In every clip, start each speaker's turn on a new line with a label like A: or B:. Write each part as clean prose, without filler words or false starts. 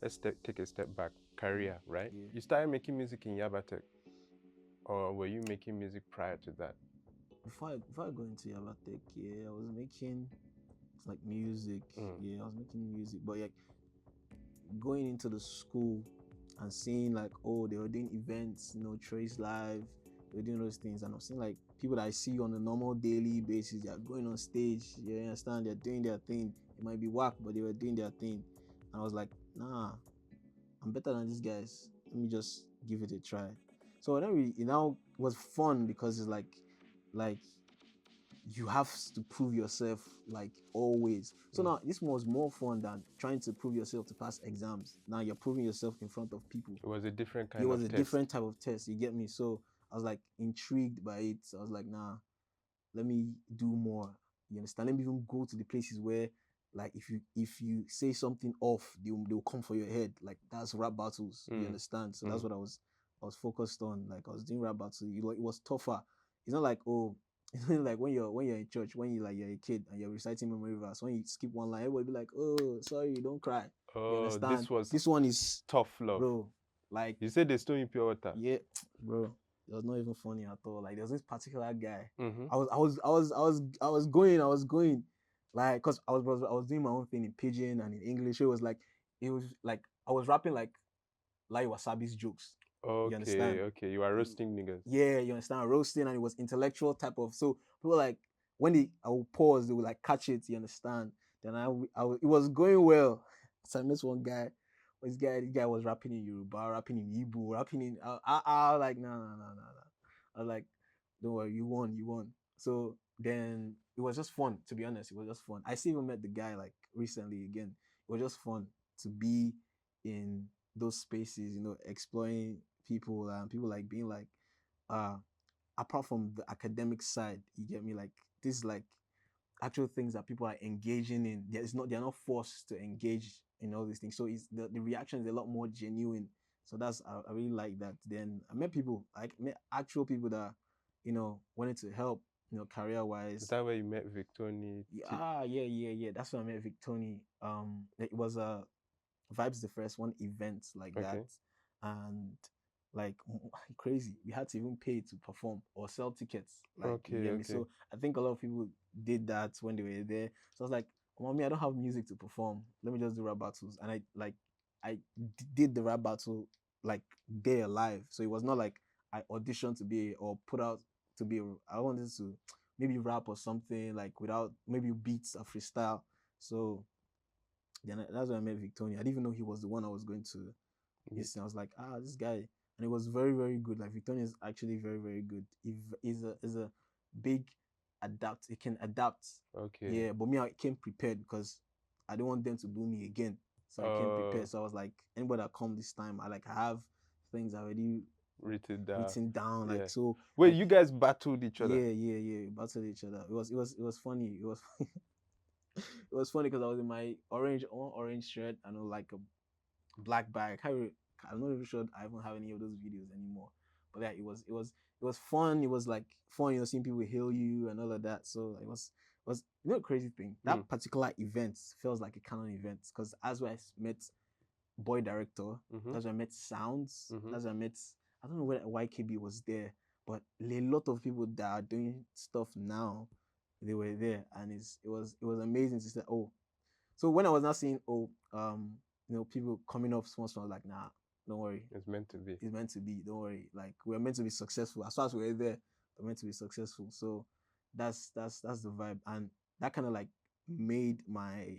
A: let's take a step back. Career, right?
B: Yeah.
A: You started making music in Yabatech, or were you making music prior to that?
B: Before I go into Yabatech, yeah, I was making like music. Yeah, I was making music, but like going into the school and seeing like, oh, they were doing events, Trace Live, they were doing those things, and I'm seeing like people that I see on a normal daily basis, they're going on stage, you understand, they're doing their thing. It might be whack, but they were doing their thing. And I was like, nah, I'm better than these guys. Let me just give it a try. So then it now was fun because it's like you have to prove yourself like always. So now this was more fun than trying to prove yourself to pass exams. Now you're proving yourself in front of people.
A: It was a different
B: It
A: kind
B: was
A: of
B: a
A: test.
B: different type of test. You get me? So I was like intrigued by it. So I was like, nah, let me do more. You understand? Let me even go to the places where like if you say something off, they'll come for your head. Like that's rap battles. You understand? So that's what I was focused on. Like I was doing rap battles. It was tougher. It's not like, oh, it's not like when you're in church, when you're a kid and you're reciting memory verse, when you skip one line, everybody be like, oh, sorry, don't cry. You
A: Oh,
B: understand?
A: this was
B: This one is,
A: tough love.
B: bro, like,
A: You said they stole in pure water.
B: yeah, bro, it was not even funny at all. Like there was this particular guy.
A: Mm-hmm.
B: I was going, like, cause I was doing my own thing in pidgin and in English. It was like I was rapping like Wasabi's jokes. You
A: Okay,
B: understand?
A: okay. You are roasting niggas.
B: Yeah, you understand? Roasting, and it was intellectual type of. So people like when I would pause, they would like catch it. You understand? Then it was going well. So I met one guy. This guy was rapping in Yoruba, rapping in Igbo, rapping in. I was like, no, no, no, no, no. I was like, don't worry, you won. So then it was just fun. To be honest, it was just fun. I still even met the guy like recently again. It was just fun to be in those spaces, exploring people and people like being like, uh apart from the academic side, you get me, like this is like actual things that people are engaging in. They're not forced to engage in all these things, so it's the reaction is a lot more genuine. So I really like that. Then I met people, like met actual people that wanted to help, career
A: Is
B: wise.
A: that where you met Victony?
B: Yeah, that's when I met Victony. It was a Vibes the First one event like that,
A: Okay.
B: and like crazy. We had to even pay to perform or sell tickets. Like you
A: Okay,
B: get me.
A: okay.
B: So I think a lot of people did that when they were there. So I was like, mommy, I don't have music to perform. Let me just do rap battles. And I did the rap battle like there live. So it was not like I auditioned to be or put out to be. I wanted to maybe rap or something like without maybe beats or freestyle. So then that's when I met Victoria. I didn't even know he was the one I was going to listen. I was like, this guy, and it was very, very good. Like Victoria is actually very, very good. He is a big adapt. He can adapt.
A: Okay.
B: Yeah, but me, I came prepared because I don't want them to boo me again. So I came prepared. So I was like, anybody that come this time, I have things already
A: Written down.
B: written down.
A: Yeah.
B: Like so.
A: Wait,
B: Like
A: you guys battled each other?
B: yeah, battled each other. It was funny. It was it was funny because I was in my orange shirt and like a black bag. I'm not even sure I even have any of those videos anymore. But yeah, it was fun. It was like fun, seeing people hail you and all of that. So it was crazy thing. That particular event feels like a canon event because as I met boy director, that's when I met Sounds, that's when I met, I don't know whether YKB was there, but a lot of people that are doing stuff now, they were there, and it was amazing to say, oh, so when I was not seeing, people coming up small, small, like, nah, don't worry.
A: It's meant to be.
B: It's meant to be. Don't worry. Like we're meant to be successful. As far as we're there, we're meant to be successful. So that's the vibe. And that kind of like made my,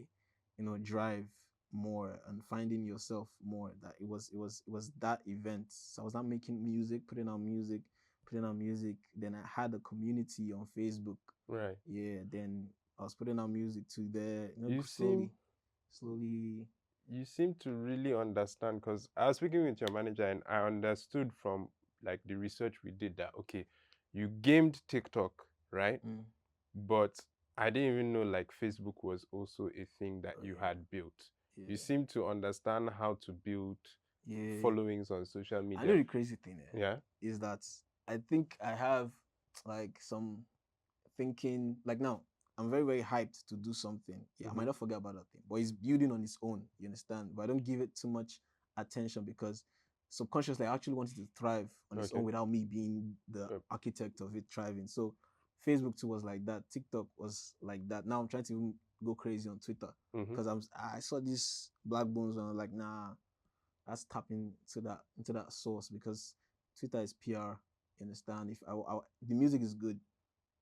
B: drive more and finding yourself more. That it was that event. So I was not making music, putting out music, Then I had a community on Facebook.
A: Right.
B: Yeah, then I was putting out music to there,
A: You
B: slowly,
A: seem
B: slowly.
A: you seem to really understand, because I was speaking with your manager and I understood from like the research we did that okay, you gamed TikTok, right?
B: Mm,
A: But I didn't even know like Facebook was also a thing that
B: oh
A: you
B: yeah,
A: had built. You
B: yeah,
A: seem to understand how to build
B: yeah.
A: followings on social
B: I know
A: media.
B: the crazy thing
A: Yeah.
B: is that I think I have like some thinking. Like now, I'm very, very hyped to do something. Yeah, I might not forget about that thing, but it's building on its own. You understand? But I don't give it too much attention because subconsciously I actually wanted to thrive on its own
A: Okay.
B: without me being the
A: Yep.
B: architect of it thriving. So Facebook too was like that. TikTok was like that. Now I'm trying to even go crazy on Twitter because I saw this Blaqbonez and I was like, nah, that's tapping into that source because Twitter is PR. You understand? If the music is good,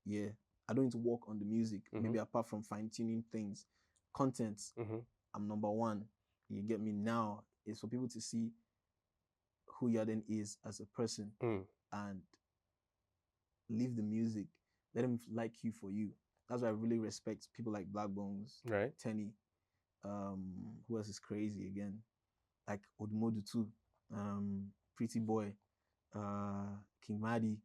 B: yeah, I don't need to work on the music. Maybe apart from fine tuning things, content. I'm number one. You get me? Now is for people to see who Yarden is as a person and leave the music. Let them like you for you. That's why I really respect people like Blaqbonez,
A: Right.
B: Tenny. Who else is crazy again? Like Odumodu too. Pretty Boy, King Madi.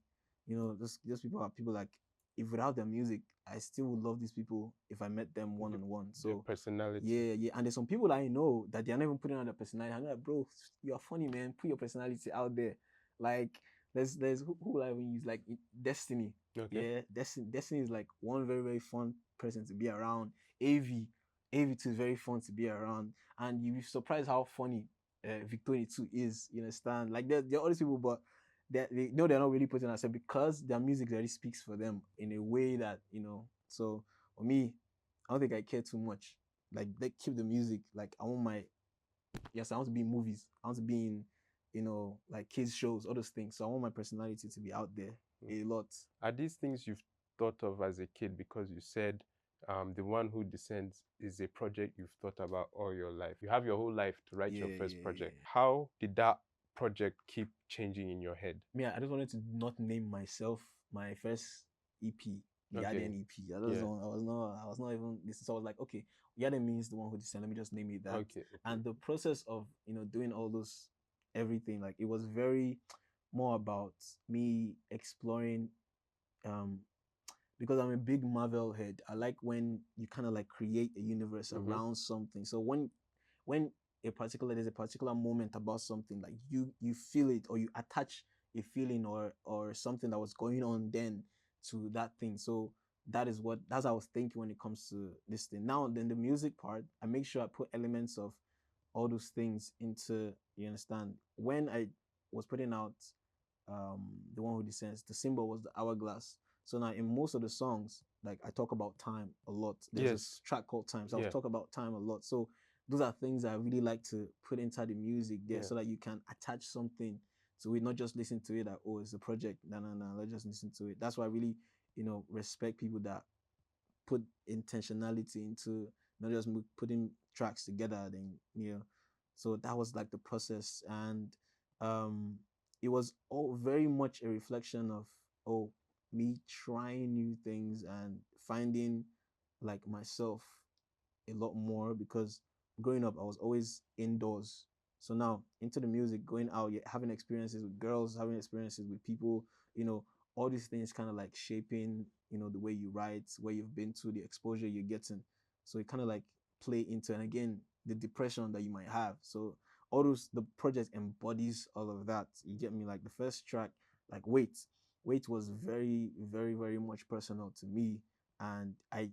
B: You know, those people are people like, if without their music, I still would love these people if I met them one on one. So
A: personality.
B: yeah. And there's some people that I know that they're not even putting on their personality. I'm like, bro, you're funny, man. Put your personality out there. Like there's who I even use like Destiny.
A: Okay.
B: Yeah, Destiny is like one very, very fun person to be around. AV too is very fun to be around. And you'll be surprised how funny Victony too is. You understand? Like there are all these people, but they know they're not really putting ourselves because their music already speaks for them in a way that, you know. So for me, I don't think I care too much. Like they keep the music. Like I want I want to be in movies. I want to be in, you know, like kids shows, all those things. So I want my personality to be out there a lot.
A: Are these things you've thought of as a kid? Because you said The One Who Descends is a project you've thought about all your life. You have your whole life to write your first project. How did that project keep changing in your head?
B: Yeah, I just wanted to not name myself my first EP, the
A: Okay.
B: Yarden EP. I was not even listening. So I was like, okay, Yarden means the one who descends. Let me just name it that.
A: Okay.
B: And the process of, you know, doing all those everything, like it was very more about me exploring because I'm a big Marvel head. I like when you kind of like create a universe around something. So when there's a particular moment about something, like you feel it or you attach a feeling or something that was going on then to that thing. So that's what I was thinking when it comes to this thing. Now then the music part, I make sure I put elements of all those things into, you understand. When I was putting out the one who descends, the symbol was the hourglass. So now in most of the songs, like I talk about time a lot. There's this track called Time. So I'll talk about time a lot. So those are things I really like to put inside the music there so that you can attach something to it, not just listen to it like, oh, it's a project. No, let's just listen to it. That's why I really, you know, respect people that put intentionality into not just putting tracks together, then, you know. So that was like the process. And it was all very much a reflection of, oh, me trying new things and finding like myself a lot more because growing up I was always indoors. So now into the music, going out, having experiences with girls, having experiences with people, you know, all these things kind of like shaping, you know, the way you write, where you've been to, the exposure you're getting. So it kind of like play into, and again, the depression that you might have. So all those, the project embodies all of that. You get me? Like the first track, like Wait was very, very, very much personal to me. And I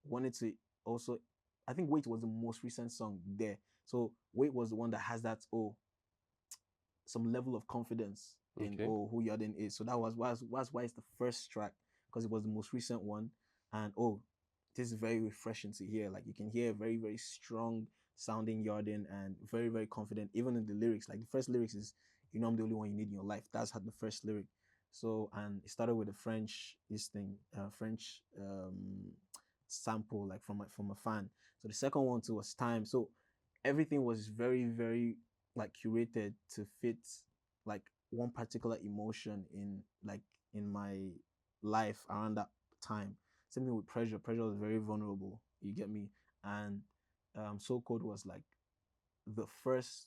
B: wanted to also, I think Wait was the most recent song there. So Wait was the one that has that, oh, some level of confidence in who Yarden is. So that was why it's the first track, because it was the most recent one. And oh, this is very refreshing to hear. Like you can hear very, very strong sounding Yarden and very, very confident, even in the lyrics. Like the first lyrics is, you know, I'm the only one you need in your life. That's how the first lyric. So, and it started with a French, French sample, like from a fan. So the second one too was Time. So everything was very, very like curated to fit like one particular emotion in my life around that time. Same thing with Pressure. Pressure was very vulnerable. You get me? And So Cold was like the first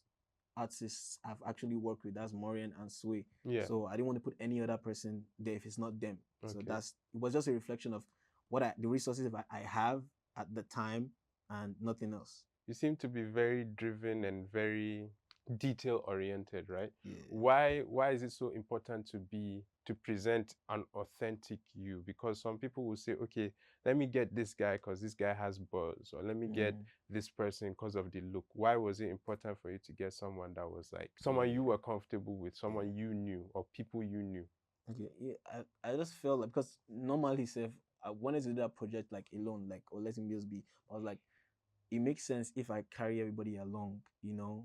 B: artists I've actually worked with. That's Morian and Sway.
A: Yeah.
B: So I didn't want to put any other person there if it's not them. So
A: Okay.
B: it was just a reflection of the resources I have at the time and nothing else.
A: You seem to be very driven and very detail oriented, right?
B: Yeah.
A: Why is it so important to present an authentic you? Because some people will say, okay, let me get this guy because this guy has buzz, or let me get this person because of the look. Why was it important for you to get someone that was like someone you were comfortable with, someone you knew, or people you knew?
B: Okay, yeah, I just felt like, because normally self, I wanted to do that project like alone, like, or let me just be. I was like, it makes sense if I carry everybody along, you know,